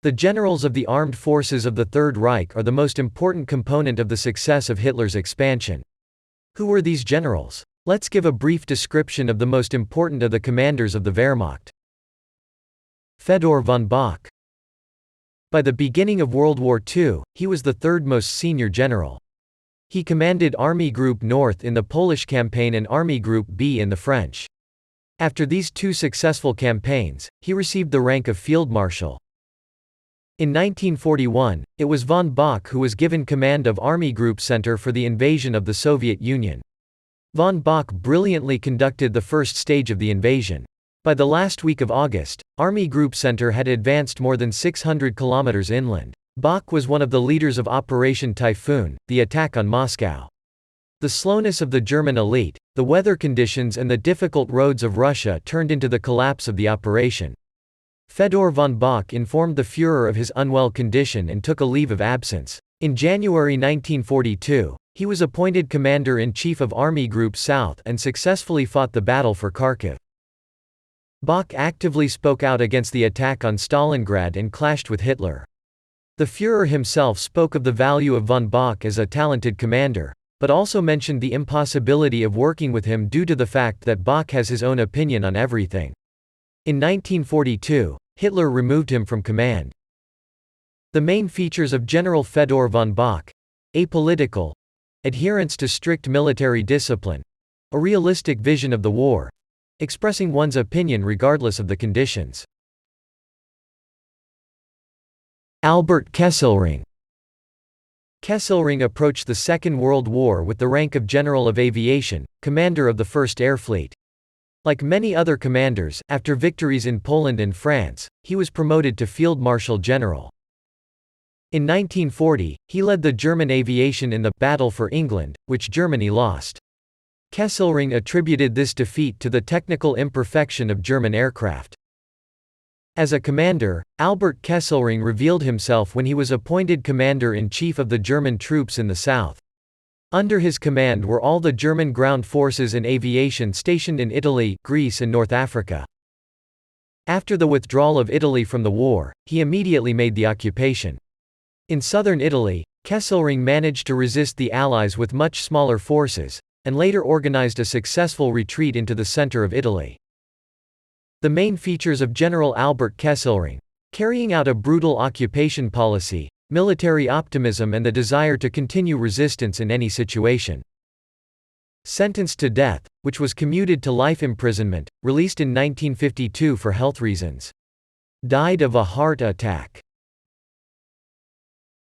The generals of the armed forces of the Third Reich are the most important component of the success of Hitler's expansion. Who were these generals? Let's give a brief description of the most important of the commanders of the Wehrmacht. Fedor von Bach. By the beginning of World War II, he was the third most senior general. He commanded Army Group North in the Polish campaign and Army Group B in the French. After these two successful campaigns, he received the rank of Field Marshal. In 1941, it was von Bach who was given command of Army Group Center for the invasion of the Soviet Union. Von Bach brilliantly conducted the first stage of the invasion. By the last week of August, Army Group Center had advanced more than 600 kilometers inland. Bach was one of the leaders of Operation Typhoon, the attack on Moscow. The slowness of the German elite, the weather conditions and the difficult roads of Russia turned into the collapse of the operation. Fedor von Bach informed the Führer of his unwell condition and took a leave of absence. In January 1942, he was appointed Commander-in-Chief of Army Group South and successfully fought the battle for Kharkiv. Bach actively spoke out against the attack on Stalingrad and clashed with Hitler. The Führer himself spoke of the value of von Bach as a talented commander, but also mentioned the impossibility of working with him due to the fact that Bach has his own opinion on everything. In 1942, Hitler removed him from command. The main features of General Fedor von Bach: apolitical, adherence to strict military discipline, a realistic vision of the war, expressing one's opinion regardless of the conditions. Albert Kesselring. Kesselring approached the Second World War with the rank of General of Aviation, commander of the First Air Fleet. Like many other commanders, after victories in Poland and France, he was promoted to Field Marshal General. In 1940, he led the German aviation in the Battle for England, which Germany lost. Kesselring attributed this defeat to the technical imperfection of German aircraft. As a commander, Albert Kesselring revealed himself when he was appointed Commander-in-Chief of the German troops in the south. Under his command were all the German ground forces and aviation stationed in Italy, Greece and North Africa. After the withdrawal of Italy from the war, he immediately made the occupation. In southern Italy, Kesselring managed to resist the Allies with much smaller forces, and later organized a successful retreat into the center of Italy. The main features of General Albert Kesselring: carrying out a brutal occupation policy, military optimism and the desire to continue resistance in any situation. Sentenced to death, which was commuted to life imprisonment, released in 1952 for health reasons. Died of a heart attack.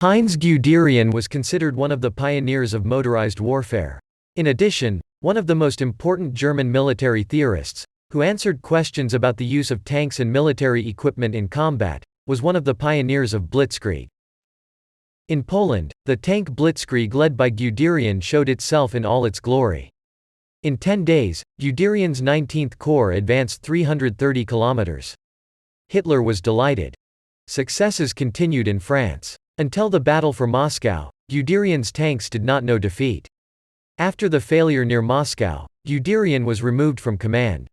Heinz Guderian was considered one of the pioneers of motorized warfare. In addition, one of the most important German military theorists, who answered questions about the use of tanks and military equipment in combat, was one of the pioneers of blitzkrieg. In Poland, the tank blitzkrieg led by Guderian showed itself in all its glory. In 10 days, Guderian's 19th Corps advanced 330 kilometers. Hitler was delighted. Successes continued in France. Until the battle for Moscow, Guderian's tanks did not know defeat. After the failure near Moscow, Guderian was removed from command.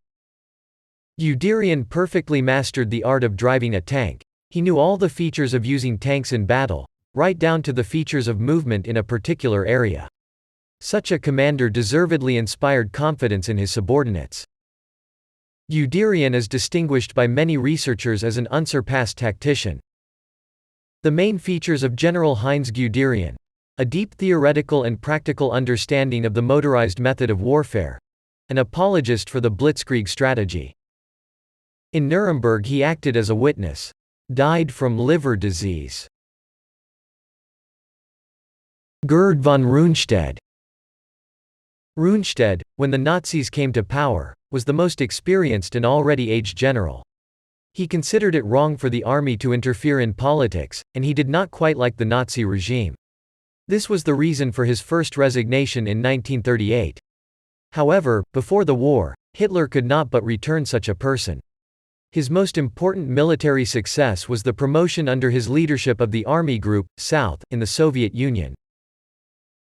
Guderian perfectly mastered the art of driving a tank. He knew all the features of using tanks in battle, right down to the features of movement in a particular area. Such a commander deservedly inspired confidence in his subordinates. Guderian is distinguished by many researchers as an unsurpassed tactician. The main features of General Heinz Guderian: a deep theoretical and practical understanding of the motorized method of warfare, an apologist for the blitzkrieg strategy. In Nuremberg he acted as a witness. Died from liver disease. Gerd von Roonstad. Roonstad, when the Nazis came to power, was the most experienced and already aged general. He considered it wrong for the army to interfere in politics, and he did not quite like the Nazi regime. This was the reason for his first resignation in 1938. However, before the war, Hitler could not but return such a person. His most important military success was the promotion under his leadership of the Army Group South in the Soviet Union.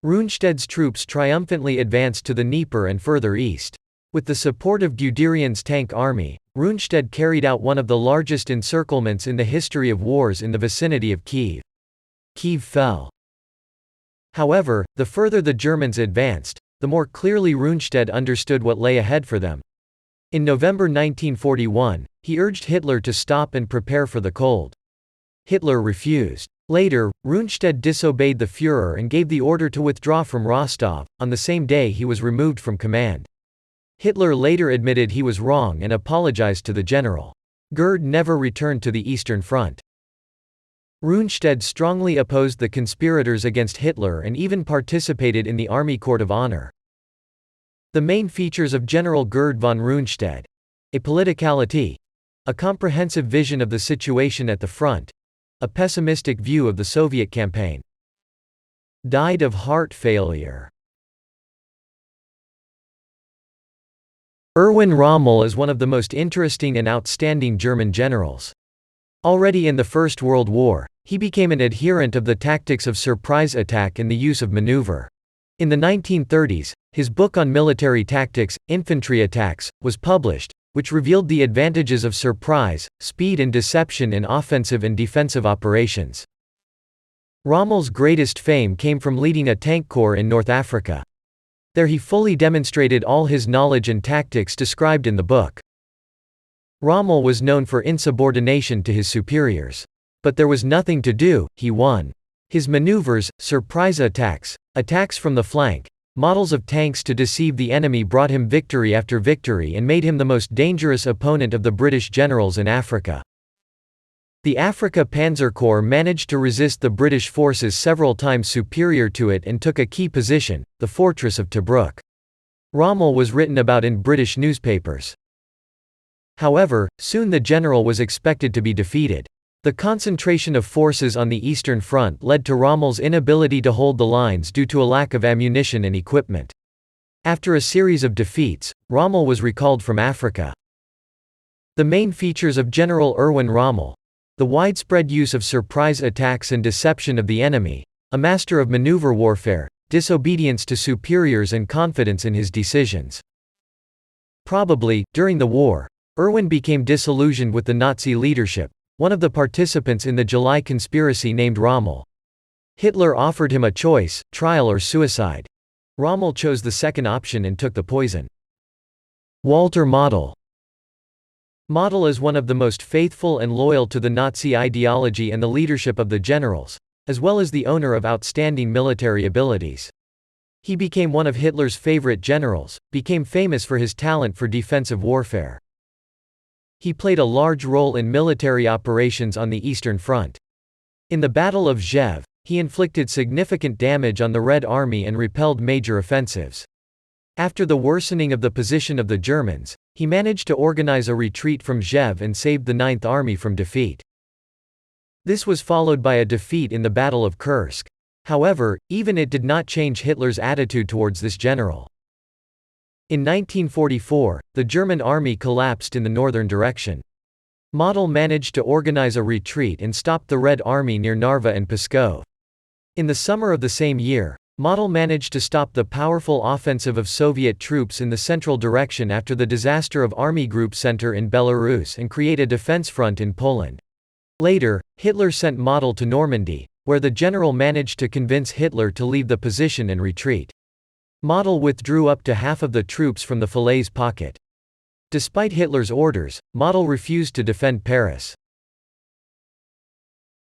Roonstad's troops triumphantly advanced to the Dnieper and further east. With the support of Guderian's tank army, Roonstad carried out one of the largest encirclements in the history of wars in the vicinity of Kiev. Kiev fell. However, the further the Germans advanced, the more clearly Roonstad understood what lay ahead for them. In November 1941, he urged Hitler to stop and prepare for the cold. Hitler refused. Later, Roonstad disobeyed the Führer and gave the order to withdraw from Rostov. On the same day he was removed from command. Hitler later admitted he was wrong and apologized to the general. Gerd never returned to the Eastern Front. Roonstad strongly opposed the conspirators against Hitler and even participated in the Army Court of Honor. The main features of General Gerd von Roonstad: a politicality, a comprehensive vision of the situation at the front, a pessimistic view of the Soviet campaign. Died of heart failure. Irwin Rommel is one of the most interesting and outstanding German generals. Already in the First World War, he became an adherent of the tactics of surprise attack and the use of maneuver. In the 1930s, his book on military tactics, Infantry Attacks, was published, which revealed the advantages of surprise, speed and deception in offensive and defensive operations. Rommel's greatest fame came from leading a tank corps in North Africa. There he fully demonstrated all his knowledge and tactics described in the book. Rommel was known for insubordination to his superiors. But there was nothing to do, he won. His maneuvers, surprise attacks, attacks from the flank, models of tanks to deceive the enemy brought him victory after victory and made him the most dangerous opponent of the British generals in Africa. The Afrika Panzer Corps managed to resist the British forces several times superior to it and took a key position, the fortress of Tobruk. Rommel was written about in British newspapers. However, soon the general was expected to be defeated. The concentration of forces on the Eastern Front led to Rommel's inability to hold the lines due to a lack of ammunition and equipment. After a series of defeats, Rommel was recalled from Africa. The main features of General Irwin Rommel: the widespread use of surprise attacks and deception of the enemy, a master of maneuver warfare, disobedience to superiors and confidence in his decisions. Probably, during the war, Irwin became disillusioned with the Nazi leadership, one of the participants in the July conspiracy named Rommel. Hitler offered him a choice, trial or suicide. Rommel chose the second option and took the poison. Walter Model. Model is one of the most faithful and loyal to the Nazi ideology and the leadership of the generals, as well as the owner of outstanding military abilities. He became one of Hitler's favorite generals, became famous for his talent for defensive warfare. He played a large role in military operations on the Eastern Front. In the Battle of Zhev, he inflicted significant damage on the Red Army and repelled major offensives. After the worsening of the position of the Germans, he managed to organize a retreat from Zhev and saved the Ninth Army from defeat. This was followed by a defeat in the Battle of Kursk. However, even it did not change Hitler's attitude towards this general. In 1944, the German army collapsed in the northern direction. Model managed to organize a retreat and stopped the Red Army near Narva and Pskov. In the summer of the same year, Model managed to stop the powerful offensive of Soviet troops in the central direction after the disaster of Army Group Center in Belarus and create a defense front in Poland. Later, Hitler sent Model to Normandy, where the general managed to convince Hitler to leave the position and retreat. Model withdrew up to half of the troops from the Falaise pocket. Despite Hitler's orders, Model refused to defend Paris.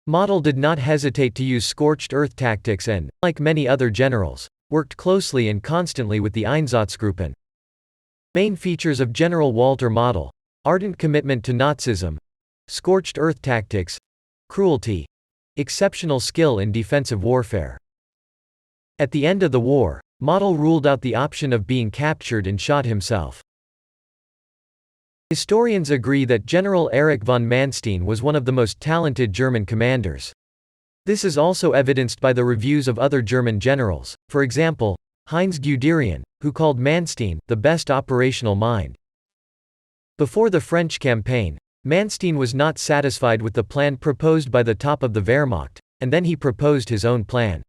Model did not hesitate to use scorched earth tactics and, like many other generals, worked closely and constantly with the Einsatzgruppen. Main features of General Walter Model: ardent commitment to Nazism, scorched earth tactics, cruelty, exceptional skill in defensive warfare. At the end of the war, Model ruled out the option of being captured and shot himself. Historians agree that General Erich von Mannstein was one of the most talented German commanders. This is also evidenced by the reviews of other German generals, for example, Heinz Guderian, who called Mannstein the best operational mind. Before the French campaign, Mannstein was not satisfied with the plan proposed by the top of the Wehrmacht, and then he proposed his own plan.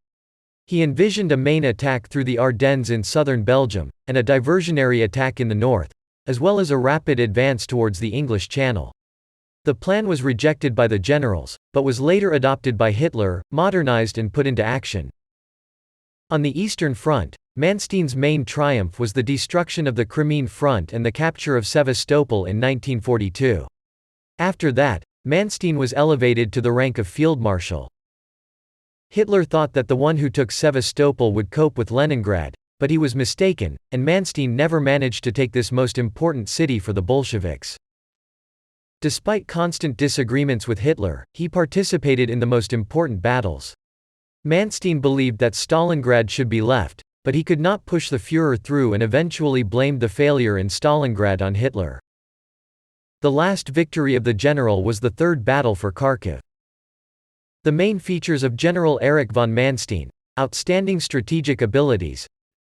He envisioned a main attack through the Ardennes in southern Belgium, and a diversionary attack in the north, as well as a rapid advance towards the English Channel. The plan was rejected by the generals, but was later adopted by Hitler, modernized and put into action. On the Eastern Front, Mannstein's main triumph was the destruction of the Crimean Front and the capture of Sevastopol in 1942. After that, Mannstein was elevated to the rank of field marshal. Hitler thought that the one who took Sevastopol would cope with Leningrad, but he was mistaken, and Mannstein never managed to take this most important city for the Bolsheviks. Despite constant disagreements with Hitler, he participated in the most important battles. Mannstein believed that Stalingrad should be left, but he could not push the Führer through and eventually blamed the failure in Stalingrad on Hitler. The last victory of the general was the Third Battle for Kharkiv. The main features of General Erich von Mannstein: outstanding strategic abilities,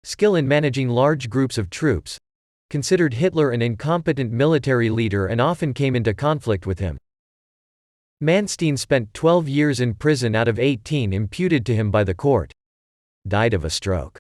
skill in managing large groups of troops, considered Hitler an incompetent military leader and often came into conflict with him. Mannstein spent 12 years in prison out of 18 imputed to him by the court. Died of a stroke.